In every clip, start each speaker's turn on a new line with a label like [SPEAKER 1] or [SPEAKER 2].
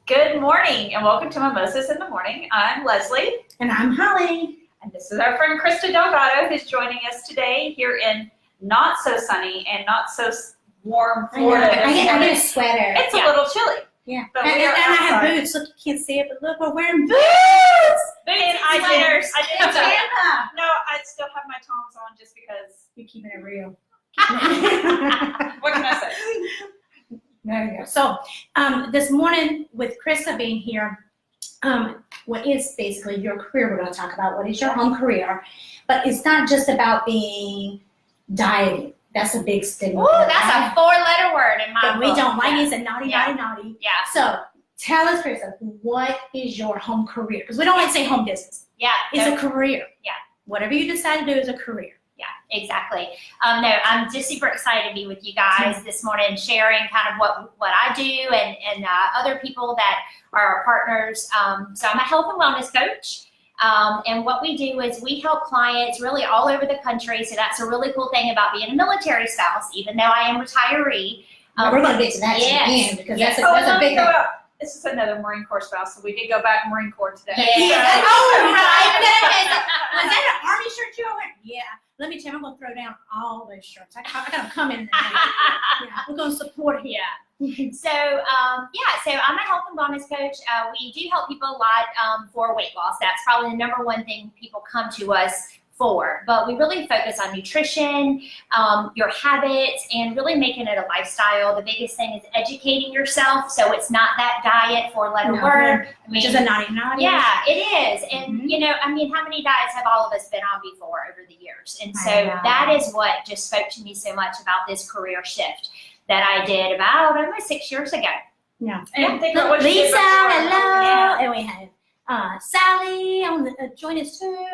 [SPEAKER 1] Good morning and welcome to Mimosas in the Morning. I'm Lesley.
[SPEAKER 2] And I'm Holly.
[SPEAKER 1] And this is our friend Christa Delgado who's joining us today here in not so sunny and not so warm Florida.
[SPEAKER 2] I get a sweater.
[SPEAKER 1] It's a little chilly.
[SPEAKER 2] Yeah.
[SPEAKER 1] But
[SPEAKER 2] and
[SPEAKER 1] we are
[SPEAKER 2] I have
[SPEAKER 1] outside.
[SPEAKER 2] boots. Look, you can't see it, but look, we're wearing boots.
[SPEAKER 1] And I did have
[SPEAKER 2] Tampa.
[SPEAKER 1] No, I still have my Toms on just because.
[SPEAKER 2] You're keeping it real.
[SPEAKER 1] What can I say?
[SPEAKER 2] There you go. So this morning with Christa being here, what is basically your career we're going to talk about. What is your home career? But it's not just about being dieting. That's a big stigma.
[SPEAKER 3] Ooh, that's a 4-letter word in my
[SPEAKER 2] that we
[SPEAKER 3] book.
[SPEAKER 2] don't like. It's a naughty,
[SPEAKER 3] Yeah.
[SPEAKER 2] naughty.
[SPEAKER 3] Yeah.
[SPEAKER 2] So tell us, Christa, what is your home career? Because we don't like to say home business.
[SPEAKER 3] Yeah.
[SPEAKER 2] It's a career.
[SPEAKER 3] Yeah.
[SPEAKER 2] Whatever you decide to do is a career.
[SPEAKER 3] Yeah, exactly. No, I'm just super excited to be with you guys this morning, sharing kind of what I do and other people that are our partners. So I'm a health and wellness coach. And what we do is we help clients really all over the country. So that's a really cool thing about being a military spouse, even though I am retiree.
[SPEAKER 2] We're going to get to that
[SPEAKER 3] yes.
[SPEAKER 2] again because
[SPEAKER 3] Yes.
[SPEAKER 2] that's a big one.
[SPEAKER 1] This is another Marine Corps spouse, so we did go back Marine Corps today.
[SPEAKER 3] Yeah.
[SPEAKER 2] Oh, right. Was that an Army shirt you were wearing? Yeah. Let me tell you, I'm going to throw down all those shirts. I got to come in there. Yeah. We're going to support him.
[SPEAKER 3] Yeah. So I'm a health and wellness coach. We do help people a lot for weight loss. That's probably the number one thing people come to us for. But we really focus on nutrition, your habits, and really making it a lifestyle. The biggest thing is educating yourself, so it's not that diet 4-letter word.
[SPEAKER 2] Which is a naughty.
[SPEAKER 3] Yeah, it is. And, how many diets have all of us been on before over the years? And so that is what just spoke to me so much about this career shift that I did about almost 6 years ago.
[SPEAKER 2] Yeah.
[SPEAKER 1] And think about what you did
[SPEAKER 2] Lisa,
[SPEAKER 1] before.
[SPEAKER 2] hello.
[SPEAKER 1] Yeah.
[SPEAKER 2] And we have Sally on the join us too.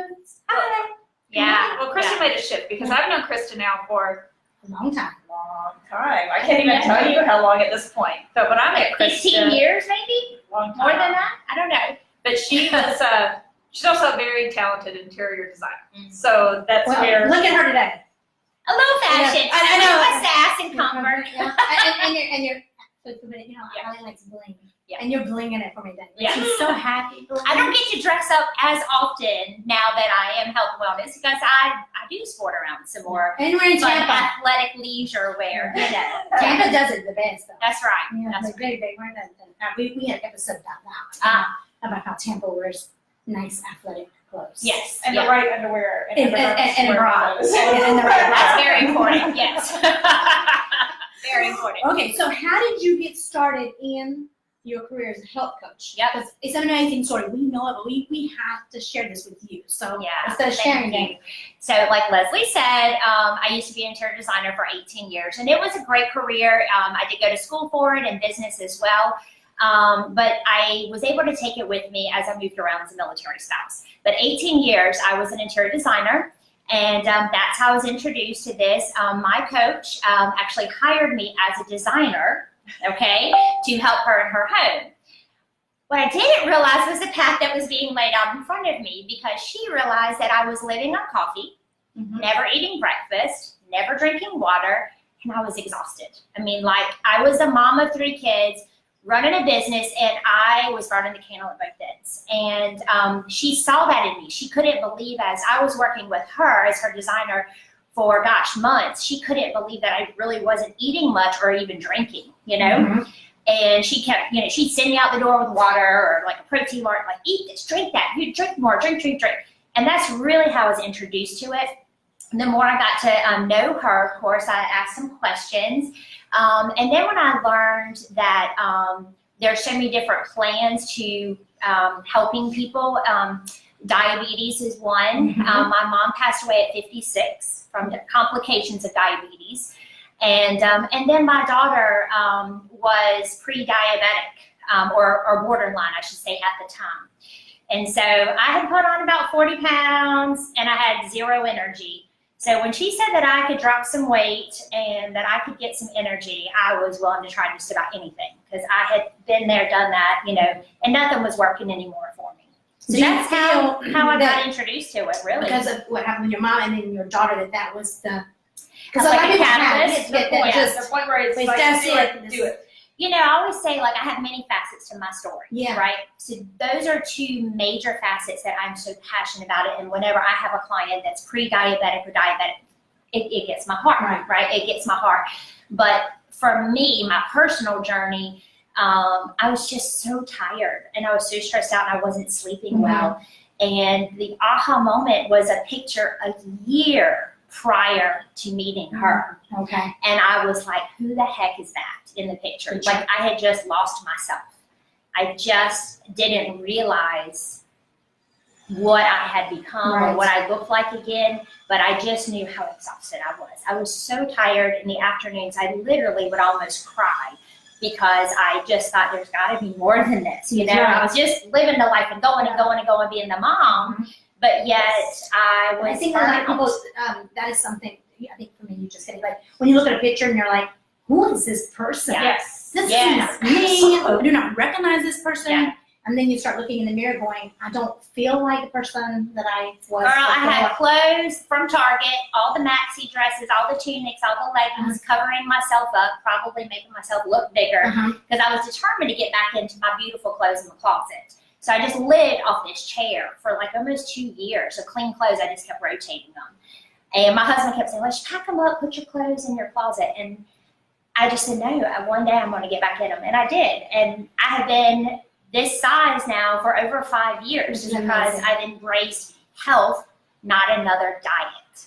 [SPEAKER 2] Hi.
[SPEAKER 3] Yeah.
[SPEAKER 1] Well, Christa made a shift because I've known Christa now for
[SPEAKER 2] A long time.
[SPEAKER 1] a long time. I can't even tell you how long at this point. But when I met Christa,
[SPEAKER 3] 15 years maybe?
[SPEAKER 1] long time.
[SPEAKER 3] More than that? I don't know.
[SPEAKER 1] But she was she's also a very talented interior designer. So that's
[SPEAKER 2] Well,
[SPEAKER 1] where
[SPEAKER 2] look at her today.
[SPEAKER 3] A little fashion.
[SPEAKER 2] I know.
[SPEAKER 3] A sass and comfort.
[SPEAKER 2] Yeah. and you're
[SPEAKER 1] Yeah.
[SPEAKER 2] Holly likes bling.
[SPEAKER 3] Yeah.
[SPEAKER 2] And you're blinging it for me today.
[SPEAKER 1] Yeah.
[SPEAKER 2] She's so happy.
[SPEAKER 3] I don't get to dress up as often now that I am health and wellness because I do sport around some more
[SPEAKER 2] And we're in
[SPEAKER 3] fun
[SPEAKER 2] Tampa.
[SPEAKER 3] athletic leisure wear.
[SPEAKER 2] Tampa does it the best though.
[SPEAKER 3] That's right.
[SPEAKER 2] Yeah,
[SPEAKER 3] That's
[SPEAKER 2] they're very big. We had an episode about that.
[SPEAKER 3] Ah.
[SPEAKER 2] About how Tampa wears nice athletic clothes.
[SPEAKER 3] Yes.
[SPEAKER 1] and
[SPEAKER 3] yeah.
[SPEAKER 1] the right underwear
[SPEAKER 2] And bra.
[SPEAKER 1] clothes.
[SPEAKER 2] And the right bra.
[SPEAKER 3] That's very important. Yes. Very important.
[SPEAKER 2] Okay, so how did you get started in your career as a health coach?
[SPEAKER 3] Yep.
[SPEAKER 2] Because it's an amazing story. We know it, but we have to share this with you. So
[SPEAKER 3] Yeah.
[SPEAKER 2] instead of sharing
[SPEAKER 3] Thank
[SPEAKER 2] it.
[SPEAKER 3] you. So like Lesley said, I used to be an interior designer for 18 years, and it was a great career. I did go to school for it and business as well. But I was able to take it with me as I moved around as a military spouse. But 18 years, I was an interior designer, and that's how I was introduced to this. My coach actually hired me as a designer, okay, to help her in her home. What I didn't realize was the path that was being laid out in front of me, because she realized that I was living on coffee, never eating breakfast, never drinking water, and I was exhausted. I mean, like, I was a mom of 3 kids, running a business, and I was burning the candle at both ends. And she saw that in me. She couldn't believe, as I was working with her as her designer for, months, she couldn't believe that I really wasn't eating much or even drinking, And she kept, she'd send me out the door with water or like a protein bar, like, eat this, drink that, you drink more, drink. And that's really how I was introduced to it. The more I got to know her, of course, I asked some questions. And then when I learned that there's so many different plans to helping people, diabetes is one. My mom passed away at 56 from the complications of diabetes. And then my daughter was pre-diabetic, or borderline, I should say, at the time. And so I had put on about 40 pounds and I had 0 energy. So when she said that I could drop some weight and that I could get some energy, I was willing to try just about anything, because I had been there, done that, and nothing was working anymore for me. So that's how I got introduced to it, really.
[SPEAKER 2] Because of what happened with your mom and then your daughter, that was the...
[SPEAKER 3] Because
[SPEAKER 2] So
[SPEAKER 3] like
[SPEAKER 2] a lot of
[SPEAKER 3] a
[SPEAKER 2] people
[SPEAKER 3] catalyst,
[SPEAKER 2] have that
[SPEAKER 1] Yeah,
[SPEAKER 2] just
[SPEAKER 1] the point where it's
[SPEAKER 2] Wait,
[SPEAKER 1] like,
[SPEAKER 2] that's
[SPEAKER 1] do
[SPEAKER 2] it.
[SPEAKER 1] it.
[SPEAKER 3] you know, I always say, like, I have many facets to my story,
[SPEAKER 2] Yeah.
[SPEAKER 3] right? So those are two major facets that I'm so passionate about it. And whenever I have a client that's pre-diabetic or diabetic, it gets my heart, right? It gets my heart. But for me, my personal journey, I was just so tired and I was so stressed out and I wasn't sleeping well. And the aha moment was a picture a year prior to meeting her.
[SPEAKER 2] Okay.
[SPEAKER 3] And I was like, who the heck is that in the picture? Like, I had just lost myself. I just didn't realize what I had become or what I looked like again, but I just knew how exhausted I was. I was so tired in the afternoons, I literally would almost cry because I just thought there's got to be more than this, you know? I was just living the life and going and going and going, being the mom, but yet I was
[SPEAKER 2] I think a lot of people, that is something, I think for me, you just get like, when you look at a picture and you're like, who is this person?
[SPEAKER 1] Yes.
[SPEAKER 2] This is not me. I do not recognize this person.
[SPEAKER 3] Yeah.
[SPEAKER 2] And then you start looking in the mirror going, I don't feel like the person that I was.
[SPEAKER 3] Girl, I
[SPEAKER 2] before.
[SPEAKER 3] had clothes from Target, all the maxi dresses, all the tunics, all the leggings, covering myself up, probably making myself look bigger, because I was determined to get back into my beautiful clothes in the closet. So I just lived off this chair for like almost 2 years of clean clothes. I just kept rotating them. And my husband kept saying, let's pack them up, put your clothes in your closet. And I just said, no, one day I'm going to get back in them. And I did. And I have been this size now for over 5 years because I've embraced health, not another diet.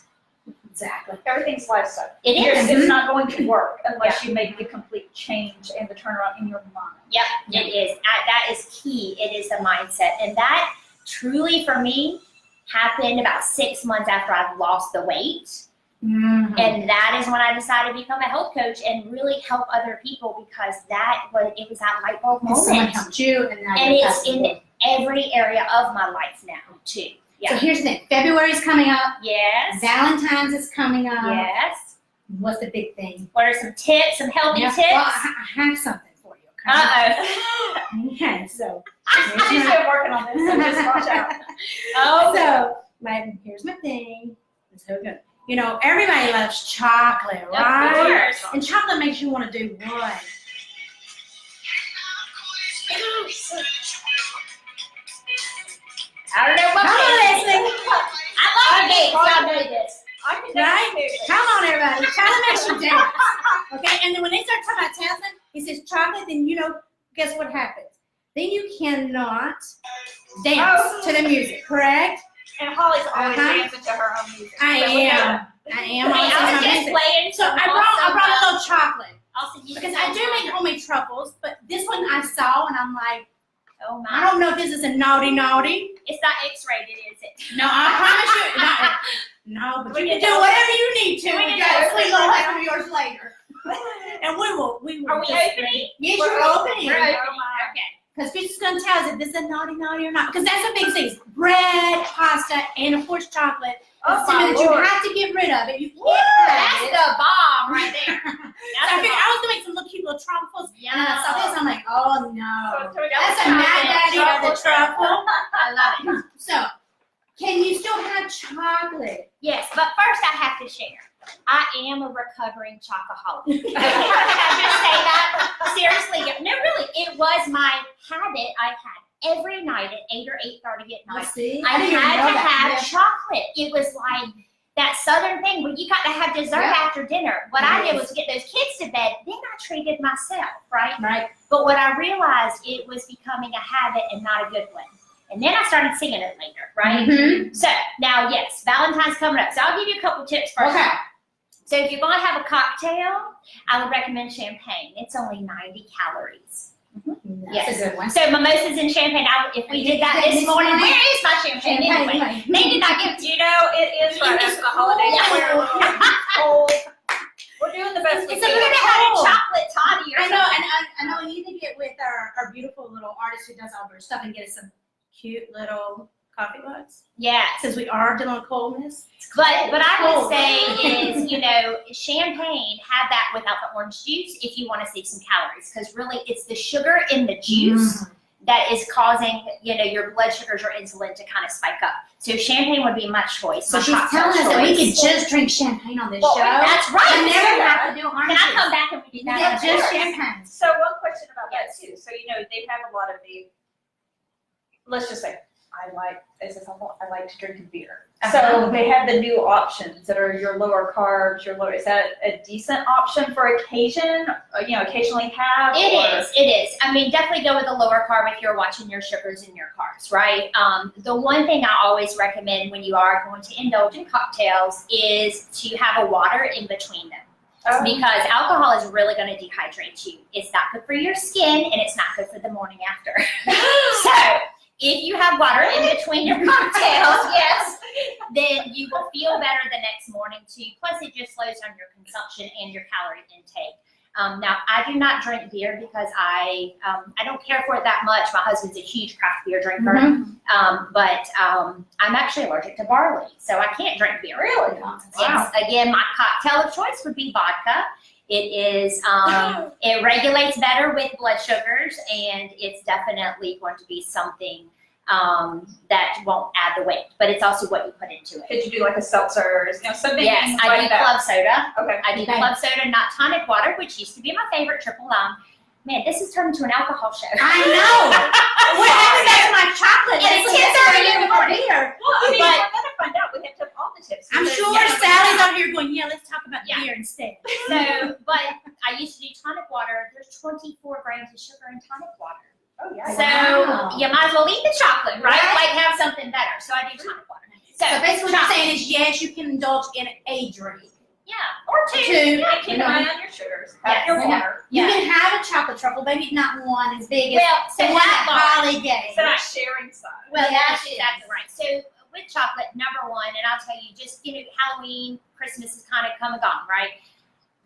[SPEAKER 2] Exactly.
[SPEAKER 1] Everything's lifestyle.
[SPEAKER 3] It is.
[SPEAKER 1] It's not going to work unless you make the complete change and the turnaround in your mind.
[SPEAKER 3] Yep, it is. That is key. It is the mindset. And that truly for me happened about 6 months after I've lost the weight. And that is when I decided to become a health coach and really help other people because it was that light bulb moment.
[SPEAKER 2] Someone helped you, and now
[SPEAKER 3] And
[SPEAKER 2] you're
[SPEAKER 3] it's in every area of my life now too.
[SPEAKER 2] So here's the thing: February's coming up.
[SPEAKER 3] Yes.
[SPEAKER 2] Valentine's is coming up.
[SPEAKER 3] Yes.
[SPEAKER 2] What's the big thing?
[SPEAKER 3] What are some tips, some healthy tips?
[SPEAKER 2] Well, I have something for you. Okay.
[SPEAKER 3] Uh-oh.
[SPEAKER 2] Okay, so
[SPEAKER 1] She's been working on this, so just watch out.
[SPEAKER 3] Oh.
[SPEAKER 2] So here's my thing. It's so good. You know, everybody loves chocolate, right?
[SPEAKER 3] Of course.
[SPEAKER 2] And chocolate makes you want to do what?
[SPEAKER 3] I don't know what
[SPEAKER 2] Come on,
[SPEAKER 3] it is.
[SPEAKER 2] Lesley.
[SPEAKER 3] I love games. Y'all know this.
[SPEAKER 1] I can
[SPEAKER 2] Right?
[SPEAKER 1] definitely do it.
[SPEAKER 2] Come on, everybody. Chocolate makes you dance. Okay, and then when they start talking about dancing, he says chocolate, then you know, guess what happens? Then you cannot dance to the music, correct?
[SPEAKER 1] And Holly's always dancing to her own music.
[SPEAKER 2] I
[SPEAKER 1] So we know.
[SPEAKER 2] am.
[SPEAKER 3] I was just playing.
[SPEAKER 2] So I brought a little chocolate
[SPEAKER 3] Also,
[SPEAKER 2] because I do make homemade truffles, but this one I saw and I'm like,
[SPEAKER 3] Oh my.
[SPEAKER 2] I don't know if this is a naughty.
[SPEAKER 3] It's not X-rated, is it?
[SPEAKER 2] No, I promise you, not. No, but you can do whatever you need to.
[SPEAKER 3] We
[SPEAKER 2] We
[SPEAKER 3] can
[SPEAKER 2] got a
[SPEAKER 3] do
[SPEAKER 2] sweet
[SPEAKER 3] it.
[SPEAKER 2] little one of yours later. And we will.
[SPEAKER 3] Are we
[SPEAKER 2] just-
[SPEAKER 3] opening?
[SPEAKER 2] Yes,
[SPEAKER 1] We're
[SPEAKER 2] you're opening.
[SPEAKER 3] We're
[SPEAKER 2] Because
[SPEAKER 3] opening. Okay.
[SPEAKER 2] Christa's going to tell us if this is a naughty or not. Because that's a big thing. Bread, pasta, and of course chocolate.
[SPEAKER 1] Oh,
[SPEAKER 2] It's something
[SPEAKER 1] my
[SPEAKER 2] that you
[SPEAKER 1] Lord.
[SPEAKER 2] have to get rid of. If you
[SPEAKER 3] Woo,
[SPEAKER 2] can't
[SPEAKER 3] that's
[SPEAKER 2] have it.
[SPEAKER 3] the bomb right there.
[SPEAKER 2] So
[SPEAKER 3] That's
[SPEAKER 2] I
[SPEAKER 3] the
[SPEAKER 2] figured
[SPEAKER 3] bomb.
[SPEAKER 2] I was going to make some little cute little truffles. And then I saw this, I'm like, oh no.
[SPEAKER 1] So we
[SPEAKER 2] That's
[SPEAKER 1] got
[SPEAKER 2] a mad daddy of the
[SPEAKER 3] Truffle.
[SPEAKER 2] truffle.
[SPEAKER 3] I love it.
[SPEAKER 2] So, can you still have chocolate?
[SPEAKER 3] Yes, but first I have to share. I am a recovering chocoholic. Can I just say that? Seriously, no, really, it was my habit I had every night at 8 or 8:30 at night.
[SPEAKER 2] See?
[SPEAKER 3] I
[SPEAKER 2] didn't even
[SPEAKER 3] had
[SPEAKER 2] know
[SPEAKER 3] to
[SPEAKER 2] that.
[SPEAKER 3] have
[SPEAKER 2] Yeah.
[SPEAKER 3] chocolate. It was like that Southern thing where you got to have dessert
[SPEAKER 2] Yeah.
[SPEAKER 3] after dinner. What I did
[SPEAKER 2] Yes.
[SPEAKER 3] was get those kids to bed, then I treated myself, right?
[SPEAKER 2] Right.
[SPEAKER 3] But what I realized, it was becoming a habit and not a good one. And then I started singing it later, right?
[SPEAKER 2] Mhm.
[SPEAKER 3] So now, yes, Valentine's coming up. So I'll give you a couple tips first.
[SPEAKER 2] Okay.
[SPEAKER 3] So if you're going to have a cocktail, I would recommend champagne. It's only 90 calories.
[SPEAKER 2] That's
[SPEAKER 3] Yes.
[SPEAKER 2] a good one.
[SPEAKER 3] So mimosas and champagne. If we did that this morning, where is my champagne anyway? They did not give
[SPEAKER 1] You know, it is right after the holidays.
[SPEAKER 3] Yeah.
[SPEAKER 1] We're a little cold. We're doing the best we
[SPEAKER 3] So
[SPEAKER 1] can.
[SPEAKER 3] we're going to have a chocolate toddy or
[SPEAKER 2] I know,
[SPEAKER 3] something.
[SPEAKER 2] and I know we need to get with our beautiful little artist who does all of our stuff and get us some cute little coffee mugs.
[SPEAKER 3] Yes.
[SPEAKER 2] Since we are dealing with coldness.
[SPEAKER 3] But I
[SPEAKER 2] Cold.
[SPEAKER 3] would say is, champagne, have that without the orange juice if you want to save some calories. Because really, it's the sugar in the juice that is causing, your blood sugars or insulin to kind of spike up. So champagne would be my choice.
[SPEAKER 2] So
[SPEAKER 3] my
[SPEAKER 2] she's
[SPEAKER 3] cocktail
[SPEAKER 2] telling us that we
[SPEAKER 3] choice.
[SPEAKER 2] could just drink champagne on this
[SPEAKER 3] Well,
[SPEAKER 2] show.
[SPEAKER 3] that's right.
[SPEAKER 2] And never have to do oranges.
[SPEAKER 3] Can I come back and we do that?
[SPEAKER 2] Yeah,
[SPEAKER 3] Of
[SPEAKER 2] just
[SPEAKER 3] course.
[SPEAKER 2] champagne.
[SPEAKER 1] So one question about that too. So they have a lot of let's just say, I like to drink beer. So they have the new options that are your lower carbs, is that a decent option for occasion? Occasionally have?
[SPEAKER 3] It is. I mean, definitely go with a lower carb if you're watching your sugars and your carbs, right? The one thing I always recommend when you are going to indulge in cocktails is to have a water in between them.
[SPEAKER 1] Oh.
[SPEAKER 3] Because alcohol is really going to dehydrate you. It's not good for your skin and it's not good for the morning after. So if you have water in between your cocktails, yes, then you will feel better the next morning too. Plus it just slows down your consumption and your calorie intake. Now I do not drink beer because I don't care for it that much. My husband's a huge craft beer drinker, but I'm actually allergic to barley, so I can't drink beer.
[SPEAKER 1] Really?
[SPEAKER 3] Yes. Again, my cocktail of choice would be vodka. It is, it regulates better with blood sugars, and it's definitely going to be something that won't add the weight, but it's also what you put into it.
[SPEAKER 1] Could you do like a seltzer, something?
[SPEAKER 3] Yes, I
[SPEAKER 1] like
[SPEAKER 3] do
[SPEAKER 1] that?
[SPEAKER 3] club soda.
[SPEAKER 1] Okay.
[SPEAKER 3] I do club soda, not tonic water, which used to be my favorite, triple lime. Man, this has turned into an alcohol show.
[SPEAKER 2] I know. What happened to my chocolate?
[SPEAKER 3] And it's
[SPEAKER 2] That's
[SPEAKER 3] 10:30 in the
[SPEAKER 2] more
[SPEAKER 3] morning.
[SPEAKER 2] beer.
[SPEAKER 1] Well,
[SPEAKER 3] But-
[SPEAKER 1] we're gonna find out. We have to have all the tips.
[SPEAKER 2] I'm
[SPEAKER 1] because,
[SPEAKER 2] sure
[SPEAKER 1] yeah,
[SPEAKER 2] Sally's out here going, let's talk about
[SPEAKER 3] Yeah.
[SPEAKER 2] beer instead.
[SPEAKER 3] So, but I used to do tonic water. There's 24 grams of sugar in tonic water.
[SPEAKER 1] Oh yeah.
[SPEAKER 3] So
[SPEAKER 2] Wow.
[SPEAKER 3] you might as well eat the chocolate, right?
[SPEAKER 2] Right.
[SPEAKER 3] Like have something better. So I do tonic water.
[SPEAKER 2] So basically what you're
[SPEAKER 3] chocolate.
[SPEAKER 2] saying is, yes, you can indulge in a drink.
[SPEAKER 3] Yeah, or two.
[SPEAKER 2] Two.
[SPEAKER 3] Yeah,
[SPEAKER 1] Keep an eye on your sugars.
[SPEAKER 3] Yes.
[SPEAKER 1] Have your water.
[SPEAKER 2] You
[SPEAKER 3] Yeah.
[SPEAKER 2] can have a chocolate truffle, maybe not one as big as
[SPEAKER 3] Well, so
[SPEAKER 2] the one that
[SPEAKER 3] that
[SPEAKER 2] Holly gave.
[SPEAKER 1] So not sharing some.
[SPEAKER 3] Well,
[SPEAKER 2] Yeah,
[SPEAKER 3] that's
[SPEAKER 2] it
[SPEAKER 3] exactly right. So with chocolate, number one, and I'll tell you, just Halloween, Christmas is kind of come and gone, right?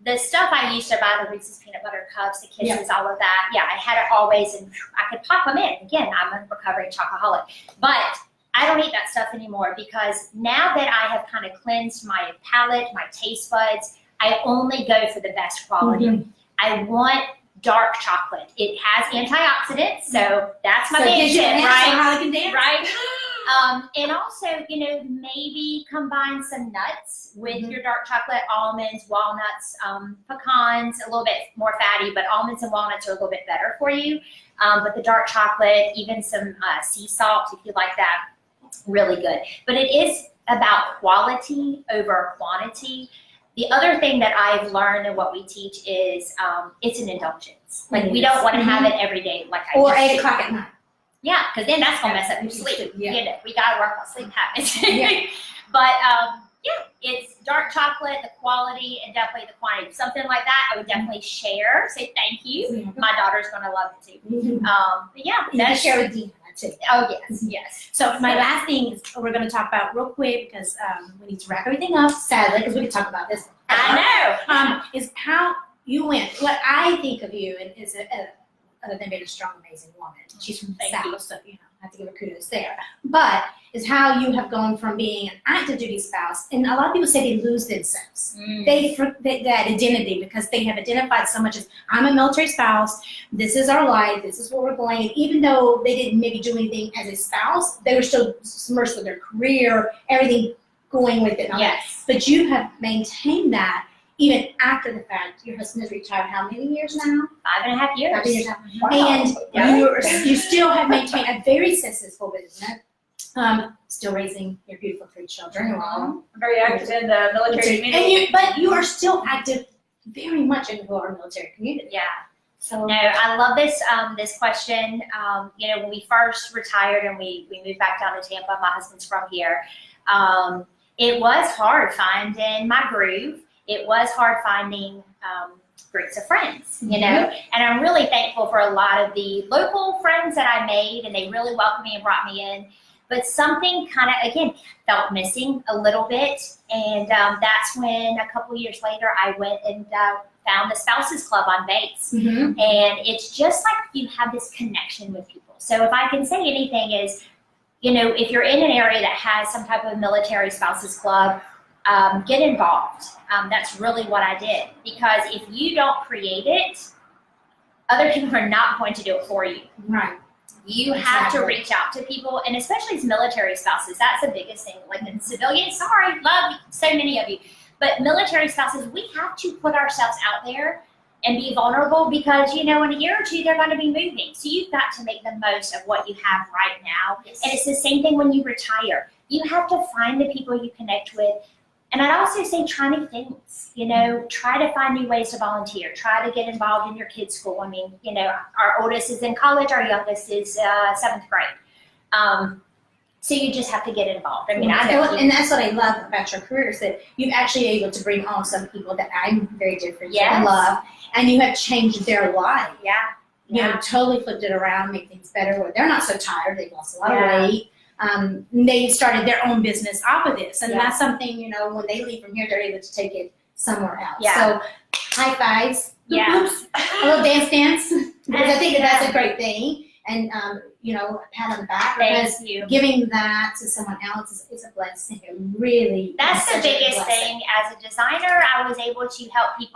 [SPEAKER 3] The stuff I used to buy, the Reese's peanut butter cups, the Kisses, all of that, yeah, I had it always, and I could pop them in. Again, I'm a recovering chocoholic, but I don't eat that stuff anymore because now that I have kind of cleansed my palate, my taste buds, I only go for the best quality. I want dark chocolate. It has antioxidants, so that's my big tip, right?
[SPEAKER 2] Holly can dance.
[SPEAKER 3] Right? And also, maybe combine some nuts with your dark chocolate, almonds, walnuts, pecans, a little bit more fatty, but almonds and walnuts are a little bit better for you. But the dark chocolate, even some sea salt, if you like that, really good. But it is about quality over quantity. The other thing that I've learned and what we teach is it's an indulgence. Like we don't want to have it every day like I
[SPEAKER 2] Or
[SPEAKER 3] used
[SPEAKER 2] 8
[SPEAKER 3] to.
[SPEAKER 2] o'clock at night.
[SPEAKER 3] Yeah, because then that's gonna mess up your sleep.
[SPEAKER 2] Yeah.
[SPEAKER 3] We gotta work on sleep habits.
[SPEAKER 2] Yeah.
[SPEAKER 3] But it's dark chocolate, the quality, and definitely the quantity. Something like that, I would definitely share. Say thank you. My daughter's gonna love it too. But yeah,
[SPEAKER 2] You can
[SPEAKER 3] that's
[SPEAKER 2] share with Deanna too.
[SPEAKER 3] Oh yes.
[SPEAKER 2] So my last thing is we're going to talk about real quick because we need to wrap everything up, sadly, because we could talk about this.
[SPEAKER 3] I know.
[SPEAKER 2] Is how you went. What I think of you is other than being a strong, amazing woman. She's from the
[SPEAKER 3] Thank
[SPEAKER 2] South,
[SPEAKER 3] you.
[SPEAKER 2] so I have to give her kudos there. But is how you have gone from being an active duty spouse, and a lot of people say they lose themselves. That identity because they have identified so much as I'm a military spouse. This is our life. This is where we're going. And even though they didn't maybe do anything as a spouse, they were still submersed with their career, everything going with it.
[SPEAKER 3] Yes.
[SPEAKER 2] But you have maintained that even after the fact. Your husband has retired how many years now?
[SPEAKER 3] 5.5 years.
[SPEAKER 2] 5 years now.
[SPEAKER 1] Wow.
[SPEAKER 2] And
[SPEAKER 1] Yeah.
[SPEAKER 2] you still have maintained a very successful business. Still raising your beautiful 3 children.
[SPEAKER 1] I'm very active in the military community.
[SPEAKER 2] But you are still active very much in our military community.
[SPEAKER 3] Yeah.
[SPEAKER 2] So
[SPEAKER 3] No, I love this this question. When we first retired and we moved back down to Tampa, my husband's from here. It was hard finding my groove. It was hard finding groups of friends, and I'm really thankful for a lot of the local friends that I made, and they really welcomed me and brought me in. But something kind of, again, felt missing a little bit, and that's when a couple years later I went and found the Spouses Club on base. And it's just like you have this connection with people. So if I can say anything is, if you're in an area that has some type of military spouses club, get involved. That's really what I did. Because if you don't create it, other people are not going to do it for you.
[SPEAKER 2] right.
[SPEAKER 3] You have to
[SPEAKER 2] Exactly.
[SPEAKER 3] reach out to people, and especially as military spouses, that's the biggest thing. Like in civilians, sorry, love so many of you, but military spouses, we have to put ourselves out there and be vulnerable because, you know, in a year or two, they're going to be moving. So you've got to make the most of what you have right now.
[SPEAKER 2] Yes.
[SPEAKER 3] And it's the same thing when you retire. You have to find the people you connect with. And I'd also say try new things, you know, try to find new ways to volunteer, try to get involved in your kids' school. I mean, you know, our oldest is in college, our youngest is 7th grade. So you just have to get involved. I mean, I know.
[SPEAKER 2] And that's what I love about your career is that you've actually able to bring on some people that I'm very different
[SPEAKER 3] Yes.
[SPEAKER 2] and love, and you have changed their life.
[SPEAKER 3] Yeah.
[SPEAKER 2] You know,
[SPEAKER 3] Yeah.
[SPEAKER 2] totally flipped it around, make things better. Where they're not so tired, they've lost a lot
[SPEAKER 3] Yeah.
[SPEAKER 2] of weight. They started their own business off of this, and
[SPEAKER 3] Yeah.
[SPEAKER 2] that's something, you know, when they leave from here, they're able to take it somewhere else.
[SPEAKER 3] Yeah.
[SPEAKER 2] So, high fives,
[SPEAKER 3] Yeah.
[SPEAKER 2] oops, a little dance, because I think that that's
[SPEAKER 3] Yeah.
[SPEAKER 2] a great thing, and you know, a pat on the back,
[SPEAKER 3] Thank
[SPEAKER 2] because
[SPEAKER 3] you.
[SPEAKER 2] giving that to someone else is a blessing. It really
[SPEAKER 3] That's
[SPEAKER 2] is
[SPEAKER 3] the
[SPEAKER 2] such a
[SPEAKER 3] biggest
[SPEAKER 2] blessing.
[SPEAKER 3] thing. As a designer, I was able to help people